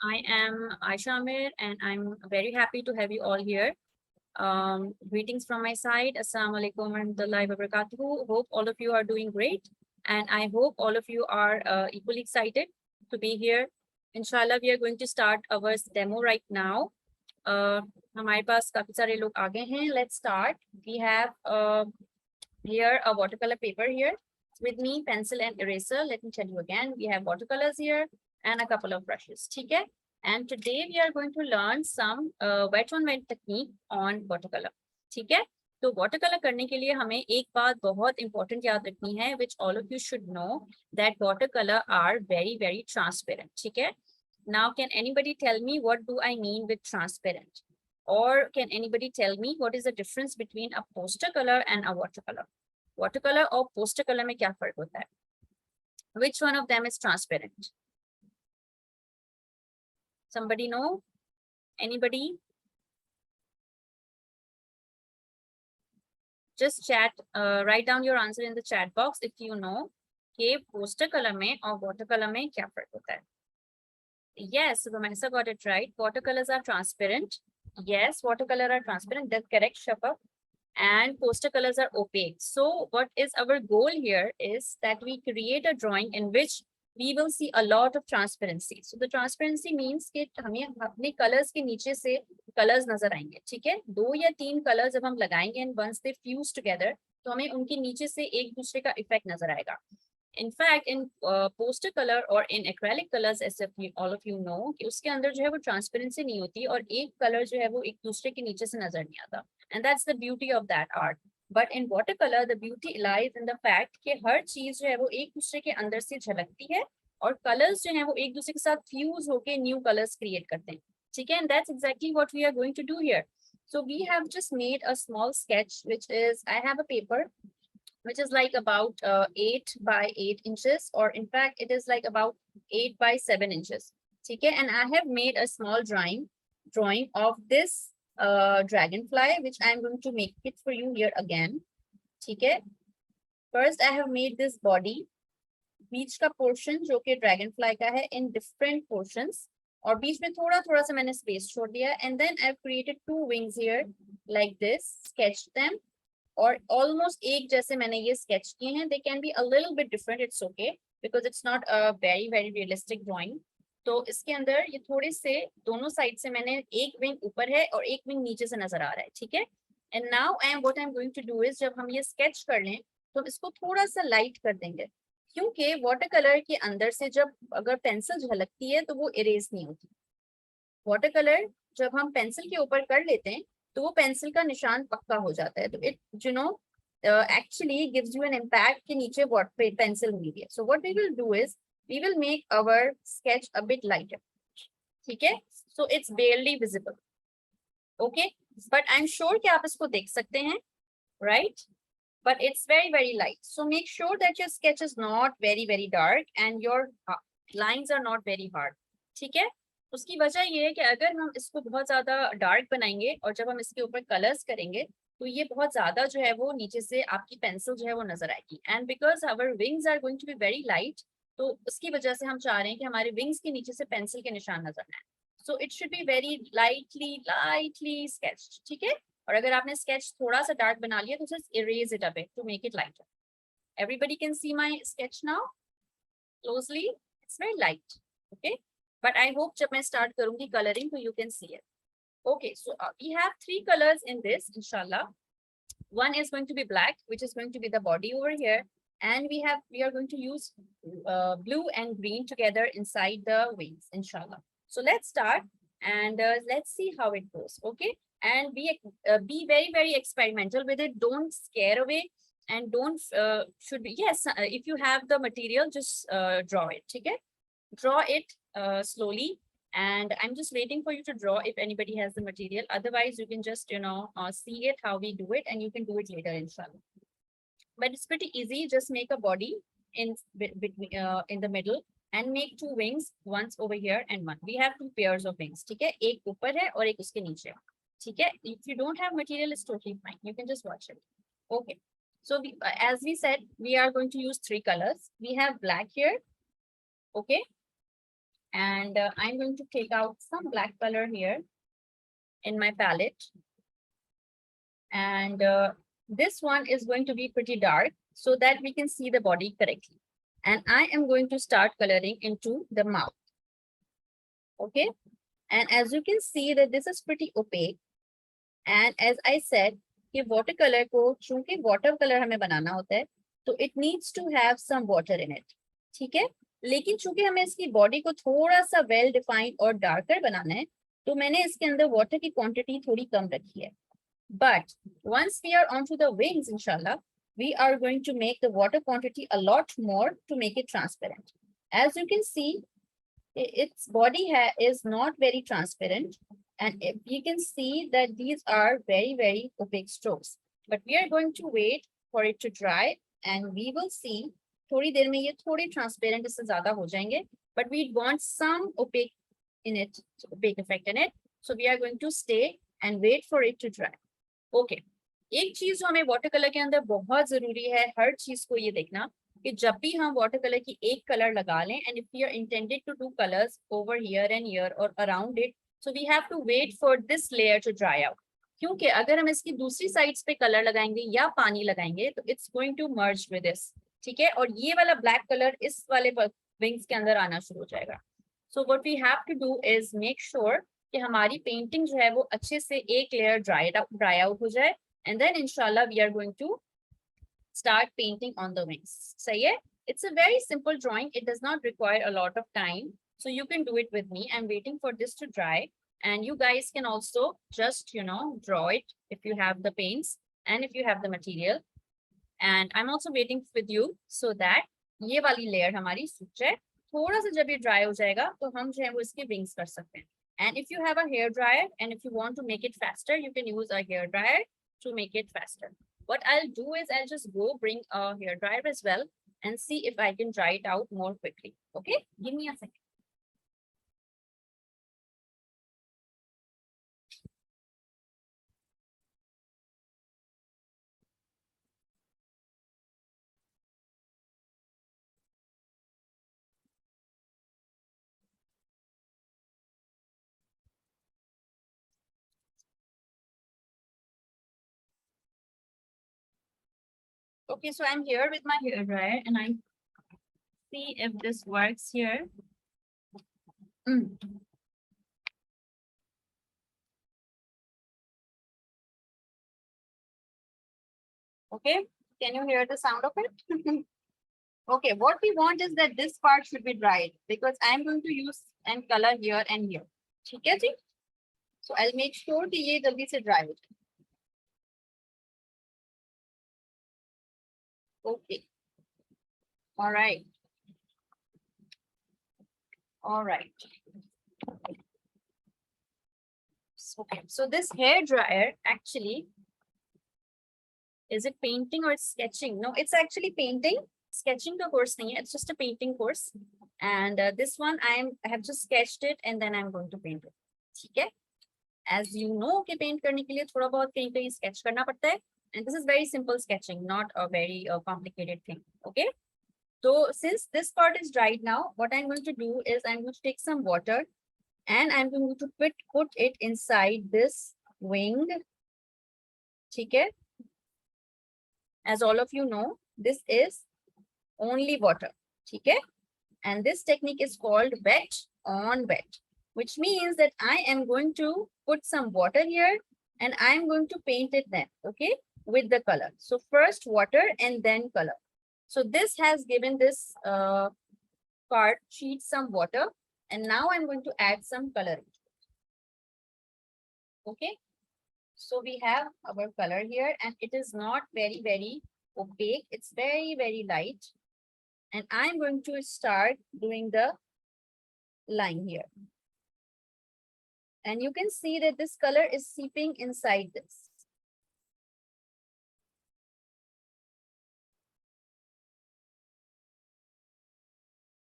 I am Aisha Amir and I'm very happy to have you all here. Greetings from my side. Assalamu alaikum warahmatullahi wabarakatuh. Hope all of you are doing great and I hope all of you are equally excited to be here. Inshallah, we are going to start our demo right now. हमारे पास काफी सारे लोग आ गए हैं. Let's start. We have here a watercolor paper here with me, pencil and eraser. Let me tell you again, we have watercolors here and a couple of brushes. ठीक है? And today we are going to learn some wet on wet technique on watercolor. ठीक है? तो watercolor करने के लिए हमें एक बात बहुत important याद रखनी है, which all of you should know, that watercolor are very transparent. ठीक है? Now, can anybody tell me what do I mean with transparent? Or can anybody tell me what is the difference between a poster color and a watercolor? Watercolor और poster color में क्या फर्क होता है? Which one of them is transparent? Somebody know? Anybody? Just chat, write down your answer in the chat box if you know कि poster color में और watercolor में क्या फर्क होता है? Yes, Vanessa got it right. Watercolors are transparent. Yes, watercolor are transparent. That's correct, Shafaq. And poster colors are opaque. So what is our goal here is that we create a drawing in which we will see a lot of transparency. So the transparency means कि हमें अपने colors के नीचे से colors नजर आएंगे, ठीक है? 2 या 3 colors जब हम लगाएंगे and once they fuse together, तो हमें उनके नीचे से एक दूसरे का effect नजर आएगा. In fact, in poster color or in acrylic colors, as all of you know, कि उसके अंदर जो है वो transparency नहीं होती और एक color जो है वो एक दूसरे के नीचे से नजर नहीं आता. And that's the beauty of that art. But in watercolor, the beauty lies in the fact कि हर चीज जो है वो एक दूसरे के अंदर से झलकती है और colors जो है वो एक दूसरे के साथ fuse होके new colors create करते हैं. ठीक है? And that's exactly what we are going to do here. So we have just made a small sketch, which is, I have a paper which is like about 8 by 8 inches, or in fact, it is like about 8 by 7 inches. Okay, and I have made a small drawing of this dragonfly, which I'm going to make it for you here again. Okay, first I have made this body, बीच का portion जो कि dragonfly का है, in different portions, और बीच में थोड़ा सा मैंने space छोड़ दिया, and then I've created 2 wings here like this, sketched them. और almost एक जैसे मैंने ये sketch किए हैं. They can be a little bit different, it's okay, because it's not a very realistic drawing. तो इसके अंदर ये थोड़े से दोनों साइड से मैंने एक विंग ऊपर है और एक विंग नीचे से नजर आ रहा है, ठीक है? And now what I'm going to do is, जब हम ये sketch कर लें तो इसको थोड़ा सा light कर देंगे, क्योंकि watercolor के अंदर से जब अगर पेंसिल झलकती है तो वो erase नहीं होती. Watercolor जब हम पेंसिल के ऊपर कर लेते हैं तो वो पेंसिल का निशान पक्का हो जाता है. तो it actually gives you an impact कि नीचे what पेंसिल हुई है. So what we will do is we will make our sketch a bit lighter. ठीक है? So it's barely visible. Okay, but I'm sure कि आप इसको देख सकते हैं, right? But it's very light. So make sure that your sketch is not very dark and your lines are not very hard. ठीक है? उसकी वजह ये है कि अगर हम इसको बहुत ज्यादा डार्क बनाएंगे और जब हम इसके ऊपर कलर्स करेंगे तो ये बहुत ज्यादा जो है वो नीचे से आपकी पेंसिल जो है वो नजर आएगी. And because our wings are going to be very light, तो उसकी वजह से हम चाह रहे हैं कि हमारे विंग्स के नीचे से पेंसिल के निशान नजर आए. So it should be very lightly sketched. ठीक है? और अगर आपने स्केच थोड़ा सा डार्क बना लिया तो just erase it a bit to make it lighter. Everybody can see my sketch now closely. It's very light. Okay, but I hope जब मैं start करूँगी coloring तो you can see it. Okay, so we have 3 colors in this, inshallah. One is going to be black, which is going to be the body over here, and we are going to use blue and green together inside the wings, inshallah. So let's start and let's see how it goes. Okay, and be very experimental with it. Don't scare away and don't should be, yes, if you have the material, just draw it. Okay, draw it slowly, and I'm just waiting for you to draw if anybody has the material. Otherwise you can just see it how we do it, and you can do it later, inshallah. But it's pretty easy. Just make a body in between in the middle and make 2 wings, once over here and one. We have 2 pairs of wings. ठीक है? एक ऊपर है और एक उसके नीचे. ठीक है? If you don't have material, it's totally fine. You can just watch it. Okay, so as we said, we are going to use 3 colors. We have black here. Okay, And I'm going to take out some black color here in my palette. And this one is going to be pretty dark so that we can see the body correctly. And I am going to start coloring into the mouth. Okay. And as you can see that this is pretty opaque. And as I said, कि watercolor को चूंकि watercolor हमें बनाना होता है, तो it needs to have some water in it. ठीक है? लेकिन चूंकि हमें इसकी बॉडी को थोड़ा सा वेल डिफाइंड और डार्कर बनाना है, तो मैंने इसके अंदर वाटर की क्वांटिटी थोड़ी कम रखी है. But once we are onto the wings, inshallah, we are going to make the water quantity a lot more to make it transparent. As you can see, its body is not very transparent. And you can see that these are very, very opaque strokes. But we are going to wait for it to dry and we will see. थोड़ी देर में ये थोड़े transparent इससे ज़्यादा हो जाएंगे. But we want some opaque in it, opaque effect in it. So we are going to stay and wait for it to dry. Okay. एक चीज जो हमें वाटर कलर के अंदर बहुत जरूरी है, हर चीज को ये देखना कि जब भी हम वाटर कलर की एक कलर लगा लें, and if we are intended to do colours over here and here or around it, so we have to wait for this layer to dry out. क्योंकि अगर हम इसकी दूसरी साइड्स पे कलर लगाएंगे या पानी लगाएंगे तो it's going to merge with this. ठीक है? और ये वाला ब्लैक कलर इस वाले विंग्स के अंदर आना शुरू हो जाएगा. So what we have to do is make sure कि हमारी पेंटिंग जो है वो अच्छे से एक लेयर ड्राई आउट हो जाए. And then inshallah we are going to start painting on the wings. सही है? It's a very simple drawing. It does not require a lot of time. So you can do it with me. I'm waiting for this to dry. And you guys can also just, draw it if you have the paints and if you have the material. And I'm also waiting with you so that ये वाली layer हमारी सूख जाए. थोड़ा सा जब ये dry हो जाएगा तो हम जो है वो इसके wings कर सकते हैं. And if you have a hair dryer and if you want to make it faster, you can use a hair dryer to make it faster. What I'll do is I'll just go bring a hair dryer as well and see if I can dry it out more quickly. Okay, give me a second. Okay, so I'm here with my hair dryer and I see if this works here. Okay, can you hear the sound of it? Okay, what we want is that this part should be dried because I'm going to use and color here and here. ठीक है जी? So I'll make sure कि ये जल्दी से dry हो जाए. Okay. All right. All right. Okay. So this hair dryer actually, is it painting or sketching? No, it's actually painting. Sketching the course nahi hai. It's just a painting course. And this one I have just sketched it and then I'm going to paint it. ठीक है? As you know कि paint करने के लिए थोड़ा बहुत कहीं कहीं sketch करना पड़ता है. And this is very simple sketching, not a very complicated thing. Okay. So since this part is dried now, what I'm going to do is I'm going to take some water and I'm going to put it inside this wing. ठीक है? As all of you know, this is only water. ठीक है? And this technique is called wet on wet, which means that I am going to put some water here and I'm going to paint it then, okay, with the color. So first water and then color. So this has given this part sheet some water and now I'm going to add some color. Okay, so we have our color here and it is not very, very opaque. It's very, very light. And I'm going to start doing the line here. And you can see that this color is seeping inside this.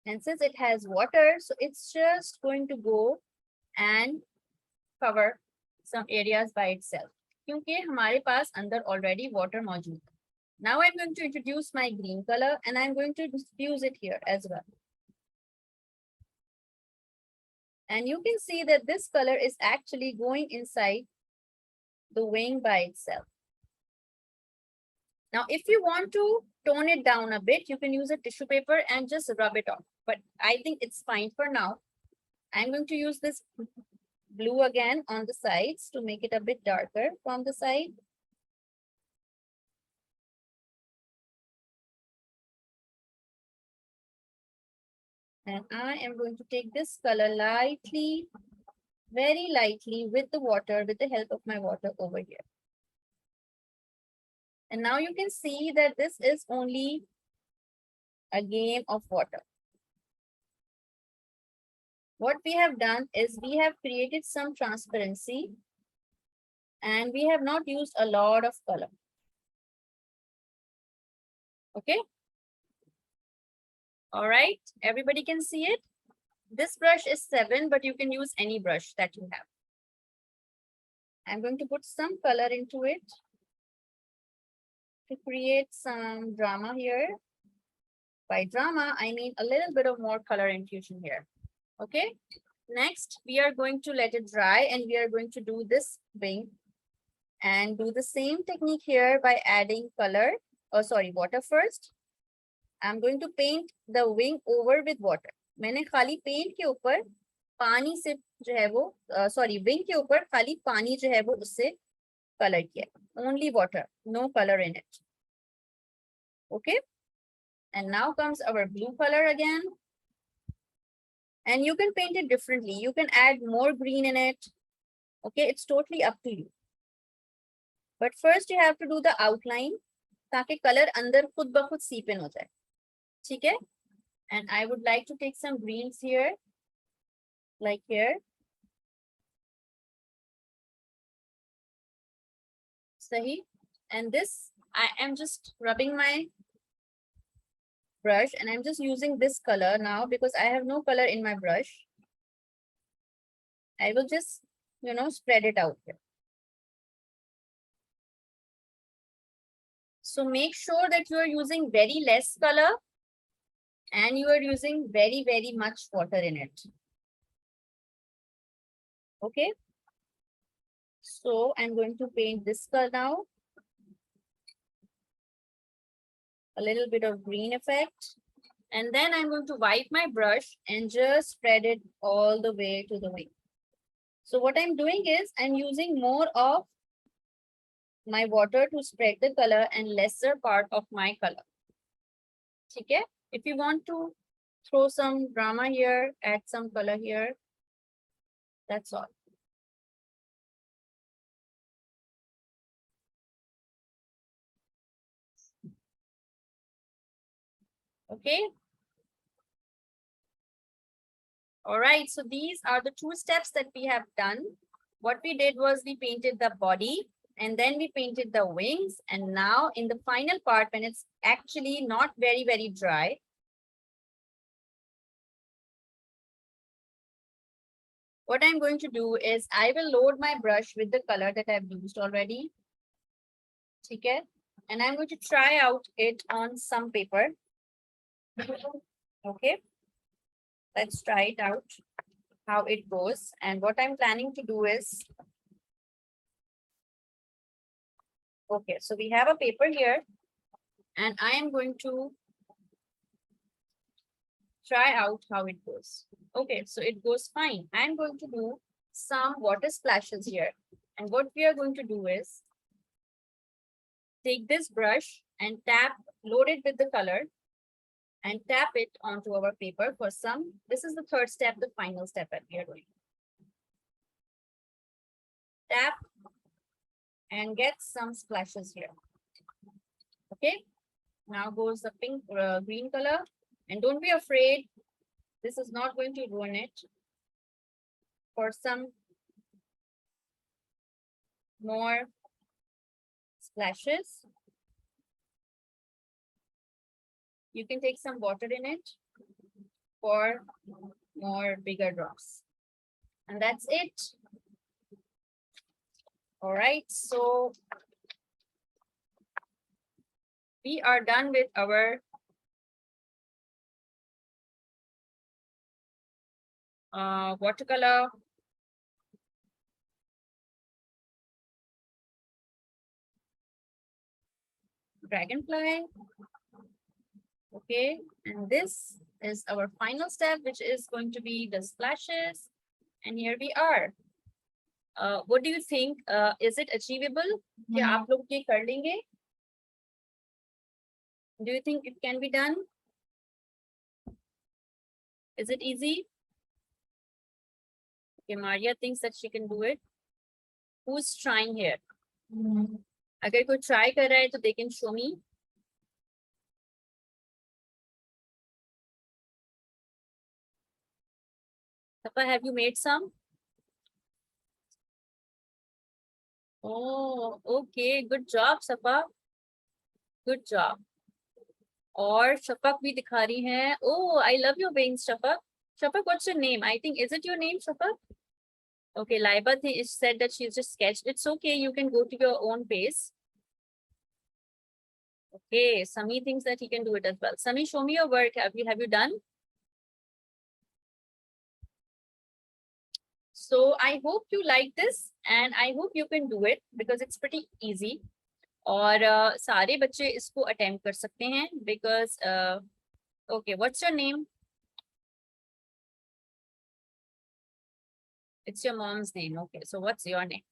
And since it has water, so it's just going to go and cover some areas by itself. क्योंकि हमारे पास अंदर already water मौजूद है. Now I'm going to introduce my green color and I'm going to diffuse it here as well. And you can see that this color is actually going inside the wing by itself. Now, if you want to tone it down a bit, you can use a tissue paper and just rub it off. But I think it's fine for now. I'm going to use this blue again on the sides to make it a bit darker from the side. And I am going to take this color lightly, very lightly with the water, with the help of my water over here. And now you can see that this is only a game of water. What we have done is we have created some transparency and we have not used a lot of color. Okay. All right, everybody can see it. This brush is 7, but you can use any brush that you have. I'm going to put some color into it to create some drama here. By drama, I mean a little bit of more color infusion here. Okay. Next, we are going to let it dry and we are going to do this wing and do the same technique here by adding color. Oh, sorry, water first. I'm going to paint the wing over with water. मैंने खाली paint के ऊपर पानी से जो है वो sorry wing के ऊपर खाली पानी जो है वो उससे कलर किया. Only water, no color in it. Okay. And now comes our blue color again. And you can paint it differently. You can add more green in it. Okay, it's totally up to you. But first you have to do the outline ताकि color अंदर खुद ब खुद seep in हो जाए. ठीक है? And I would like to take some greens here, like here. Sahi. And this, I am just rubbing my brush and I'm just using this color now because I have no color in my brush. I will just, spread it out here. So make sure that you are using very less color and you are using very, very much water in it. Okay. So I'm going to paint this color now. A little bit of green effect. And then I'm going to wipe my brush and just spread it all the way to the wing. So what I'm doing is I'm using more of my water to spread the color and lesser part of my color. Okay. If you want to throw some drama here, add some color here, that's all. Okay. All right, so these are the 2 steps that we have done. What we did was we painted the body and then we painted the wings. And now in the final part, when it's actually not very, very dry, what I'm going to do is I will load my brush with the color that I've used already. Okay. And I'm going to try out it on some paper. Okay. Let's try it out, how it goes. And what I'm planning to do is, okay, so we have a paper here and I am going to try out how it goes. Okay, so it goes fine. I'm going to do some water splashes here. And what we are going to do is take this brush and load it with the color and tap it onto our paper for some. This is the 3rd step, the final step that we are doing. Tap and get some splashes here. Okay, now goes the pink, green color. And don't be afraid, this is not going to ruin it. For some more splashes, you can take some water in it for more bigger drops. And that's it. All right, so we are done with our Watercolor. Dragonfly. Okay, and this is our final step, which is going to be the splashes. And here we are. What do you think? Is it achievable? क्या आप लोग ये कर लेंगे? Do you think it can be done? Is it easy? Okay, Maria thinks that she can do it. Who's trying here? अगर कोई try कर रहा है तो they can show me. Papa, have you made some? Oh, okay. Good job, Sapa. Good job. और शफक भी दिखा रही है. Oh, I love your veins, Shafak. Shafak, what's your name? I think, is it your name, Shafak? Okay, Laiba said that she's just sketched. It's okay, you can go to your own pace. Okay, Sami thinks that he can do it as well. Sami, show me your work. Have you done? So I hope you like this and I hope you can do it because it's pretty easy. और सारे बच्चे इसको attempt कर सकते हैं because okay, what's your name? It's your mom's name. Okay, so what's your name?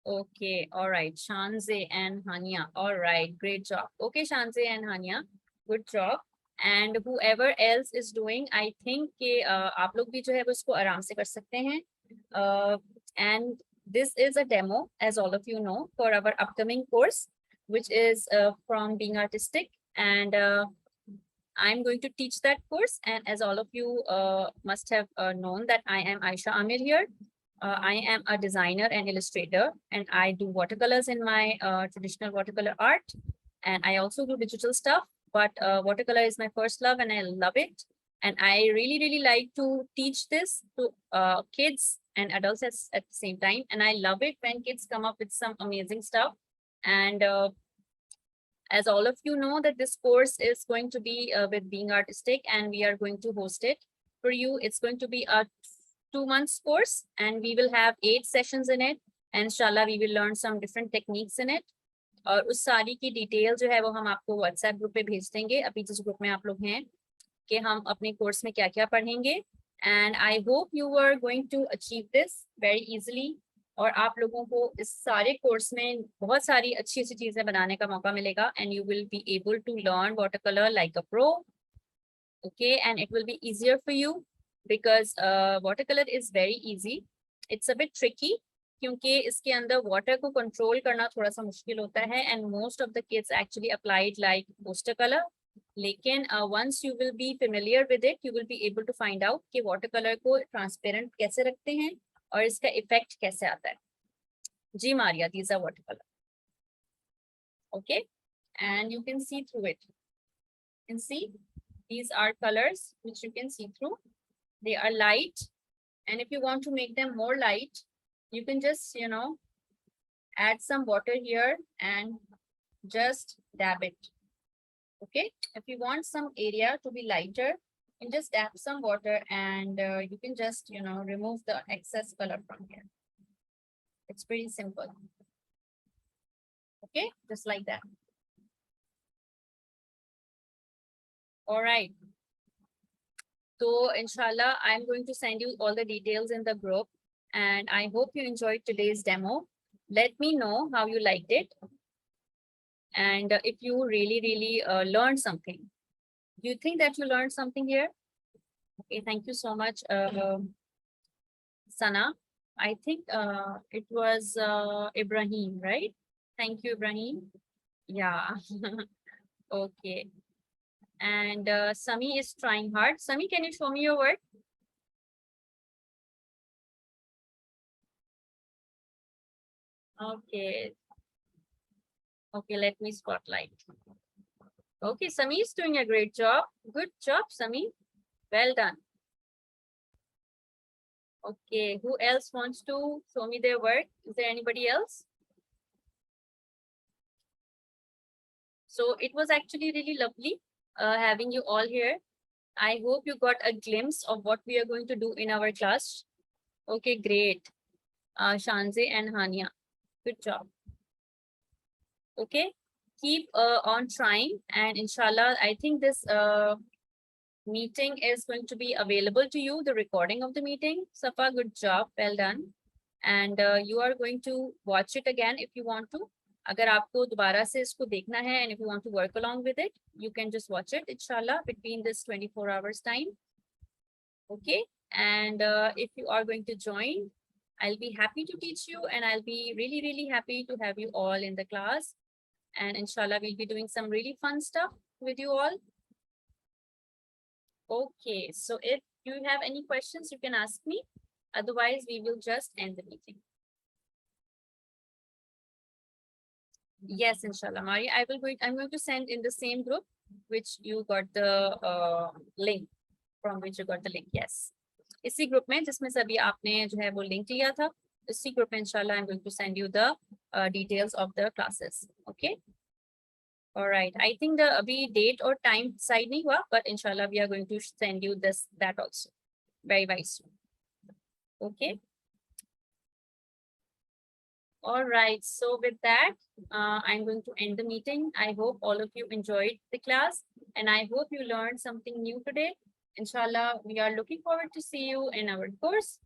Okay, all right, Shanze and Hania. All right, great job. Okay, Shanze and Hania, good job. And whoever else is doing, I think कि आप लोग भी जो है वो इसको आराम से कर सकते हैं. And this is a demo, as all of you know, for our upcoming course, which is from Being Artistic. And I'm going to teach that course. And as all of you must have known that I am Aisha Amir here. I am a designer and illustrator, and I do watercolors in my traditional watercolor art. And I also do digital stuff, but watercolor is my first love and I love it. And I really, really like to teach this to kids and adults at the same time. And I love it when kids come up with some amazing stuff. And as all of you know that this course is going to be with Being Artistic and we are going to host it for you. It's going to be a 2 months course and we will have 8 sessions in it. And inshallah, we will learn some different techniques in it. और उस सारी की detail जो है वो हम आपको WhatsApp group पे भेज देंगे. अभी जिस ग्रुप में आप लोग हैं कि हम अपने कोर्स में क्या क्या पढ़ेंगे. And I hope you are going to achieve this very easily. और आप लोगों को इस सारे कोर्स में बहुत सारी अच्छी अच्छी चीजें बनाने का मौका मिलेगा and you will be able to learn watercolour like a pro. Okay, and it will be easier for you because watercolour is very easy. It's a bit tricky क्योंकि इसके अंदर वाटर को कंट्रोल करना थोड़ा सा मुश्किल होता है and most of the kids actually applied like poster colour. लेकिन once you will be familiar with it you will be able to find out कि वाटर कलर को ट्रांसपेरेंट कैसे रखते हैं और इसका इफेक्ट कैसे आता है. जी Maria, these are water colour. Okay, and you can see through it. Can see these are colors which you can see through. They are light, and if you want to make them more light you can just add some water here and just dab it. Okay, if you want some area to be lighter you can just dab some water and you can just remove the excess color from here. It's pretty simple. Okay, just like that. All right, so inshallah I'm going to send you all the details in the group and I hope you enjoyed today's demo. Let me know how you liked it and if you really learned something. Do you think that you learned something here? Okay, thank you so much, Sana. I think it was Ibrahim, right? Thank you, Ibrahim. Yeah. Okay, and Sami is trying hard. Sami, can you show me your work? Okay. Okay, let me spotlight. Okay, Sami is doing a great job. Good job, Sami. Well done. Okay, who else wants to show me their work? Is there anybody else? So it was actually really lovely having you all here. I hope you got a glimpse of what we are going to do in our class. Okay, great. Shanze and Hania, good job. Okay, keep on trying, and inshallah, I think this meeting is going to be available to you, the recording of the meeting. Safa, good job, well done. And you are going to watch it again if you want to. अगर आपको दोबारा से इसको देखना है and if you want to work along with it, you can just watch it, inshallah, between this 24 hours time. Okay, and if you are going to join, I'll be happy to teach you, and I'll be really, really happy to have you all in the class. And inshallah, we'll be doing some really fun stuff with you all. Okay, so if you have any questions, you can ask me. Otherwise, we will just end the meeting. Yes, inshallah, Mari. I'm going to send in the same group which you got the link, from which you got the link. Yes. इसी group में जिसमें सभी आपने जो है वो link लिया था, इसी ग्रुप में इंशाल्लाह I'm going to send you the details of the classes. Okay. All right. I think the abhi date or time decide nahi hua, but inshallah we are going to send you that also very, very soon. Okay. All right. So with that, I'm going to end the meeting. I hope all of you enjoyed the class, and I hope you learned something new today. Inshallah, we are looking forward to see you in our course.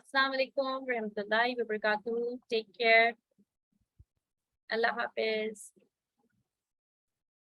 Assalamu alaikum warahmatullahi wabarakatuh. Take care. Allah Hafiz.